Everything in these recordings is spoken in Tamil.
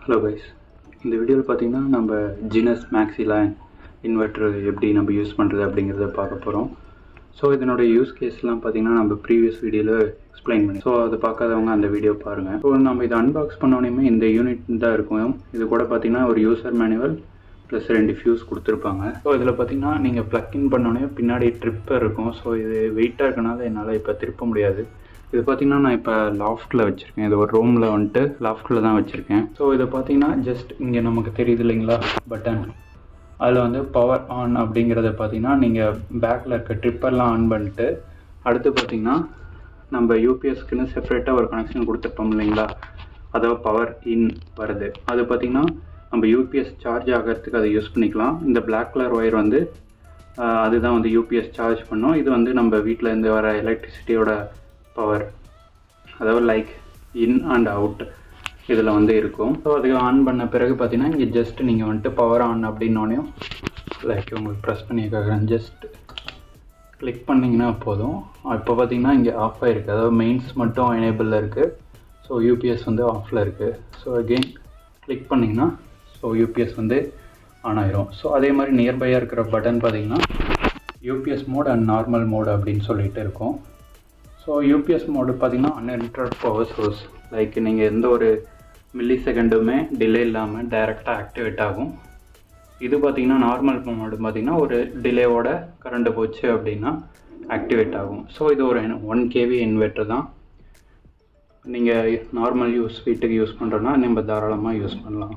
ஹலோ கைஸ், இந்த வீடியோவில் பார்த்தீங்கன்னா நம்ம ஜீனஸ் மேக்ஸிலைன் இன்வெர்ட்டர் எப்படி நம்ம யூஸ் பண்ணுறது அப்படிங்கிறத பார்க்க போகிறோம். ஸோ இதனோட யூஸ் கேஸ்லாம் பார்த்தீங்கன்னா நம்ம ப்ரீவியஸ் வீடியோவில் எக்ஸ்பிளைன் பண்ணி, ஸோ அதை பார்க்காதவங்க அந்த வீடியோ பாருங்கள். ஸோ நம்ம இதை அன்பாக்ஸ் பண்ணோன்னே இந்த யூனிட் தான் இருக்கும். இது கூட பார்த்தீங்கன்னா ஒரு யூசர் மேனுவல் ப்ளஸ் 2 ஃபியூஸ் கொடுத்துருப்பாங்க. ஸோ இதில் பார்த்தீங்கன்னா நீங்கள் ப்ளக்இன் பண்ணோன்னே பின்னாடி ட்ரிப்பர் இருக்கும். ஸோ இது வெயிட்டாக இருக்கனால என்னால் இப்போ திருப்ப முடியாது. இது பார்த்தீங்கன்னா நான் இப்போ லாஃப்ட்டில் வச்சுருக்கேன். இது ஒரு ரூமில் வந்துட்டு லாஃப்ட்டில் தான் வச்சுருக்கேன். ஸோ இதை பார்த்தீங்கன்னா ஜஸ்ட் இங்கே நமக்கு தெரியுது இல்லைங்களா பட்டன், அதில் வந்து பவர் ஆன் அப்படிங்கிறத பார்த்தீங்கன்னா நீங்கள் பேக்கில் இருக்க ட்ரிப்பர்லாம் ஆன் பண்ணிட்டு அடுத்து பார்த்தீங்கன்னா நம்ம யூபிஎஸ்க்குன்னு செப்பரேட்டாக ஒரு கனெக்ஷன் கொடுத்துருப்போம் இல்லைங்களா, அதாவது பவர் இன் வருது. அது பார்த்தீங்கன்னா நம்ம யூபிஎஸ் சார்ஜ் ஆகிறதுக்கு அதை யூஸ் பண்ணிக்கலாம். இந்த பிளாக் கலர் ஒயர் வந்து அதுதான் வந்து யூபிஎஸ் சார்ஜ் பண்ணும். இது வந்து நம்ம வீட்டில் இருந்து வர எலக்ட்ரிசிட்டியோட பவர், அதாவது லைக் இன் அண்ட் அவுட் இதில் வந்து இருக்கும். ஸோ அதுக்கு ஆன் பண்ண பிறகு பார்த்தீங்கன்னா இங்கே ஜஸ்ட் நீங்கள் வந்துட்டு பவர் ஆன் அப்படின்னோடனே லைக் உங்களுக்கு ப்ரெஸ் பண்ணி கேட்குறேன், ஜஸ்ட் கிளிக் பண்ணிங்கன்னா போதும். இப்போ பார்த்தீங்கன்னா இங்கே ஆஃப் ஆகிருக்கு, அதாவது மெயின்ஸ் மட்டும் எனேபிளில் இருக்குது. ஸோ யூபிஎஸ் வந்து ஆஃபில் இருக்குது. ஸோ அகெயின் கிளிக் பண்ணிங்கன்னா ஸோ யூபிஎஸ் வந்து ஆன் ஆயிரும். ஸோ அதே மாதிரி நியர்பையாக இருக்கிற பட்டன் பார்த்தீங்கன்னா UPS mode and normal mode அப்படின்னு சொல்லிட்டு இருக்கும். ஸோ யூபிஎஸ் மோடு பார்த்தீங்கன்னா அன்லிமிட்டட் பவர் சோர்ஸ், லைக் நீங்கள் எந்த ஒரு மில்லி செகண்டுமே டிலே இல்லாமல் டைரெக்டாக ஆக்டிவேட் ஆகும். இது பார்த்தீங்கன்னா நார்மல் மோடு பார்த்தீங்கன்னா ஒரு டிலேவோட கரண்ட் போச்சு அப்படின்னா ஆக்டிவேட் ஆகும். ஸோ இது ஒரு 1 kV இன்வெர்ட்டர் தான். நீங்கள் நார்மல் வீட்டுக்கு யூஸ் பண்ணுறோன்னா நம்ம தாராளமாக யூஸ் பண்ணலாம்.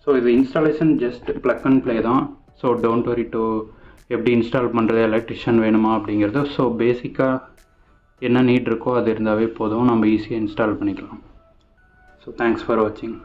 ஸோ இது installation just plug and play தான். ஸோ டோன்ட் வரி டு எப்படி இன்ஸ்டால் பண்ணுறது, எலக்ட்ரிஷியன் வேணுமா அப்படிங்கிறது. ஸோ பேசிக்காக என்ன நீட் இருக்கோ அது இருந்தாவே போதும், நம்ம ஈஸியாக இன்ஸ்டால் பண்ணிக்கலாம். ஸோ தேங்க்ஸ் ஃபார் வாட்சிங்.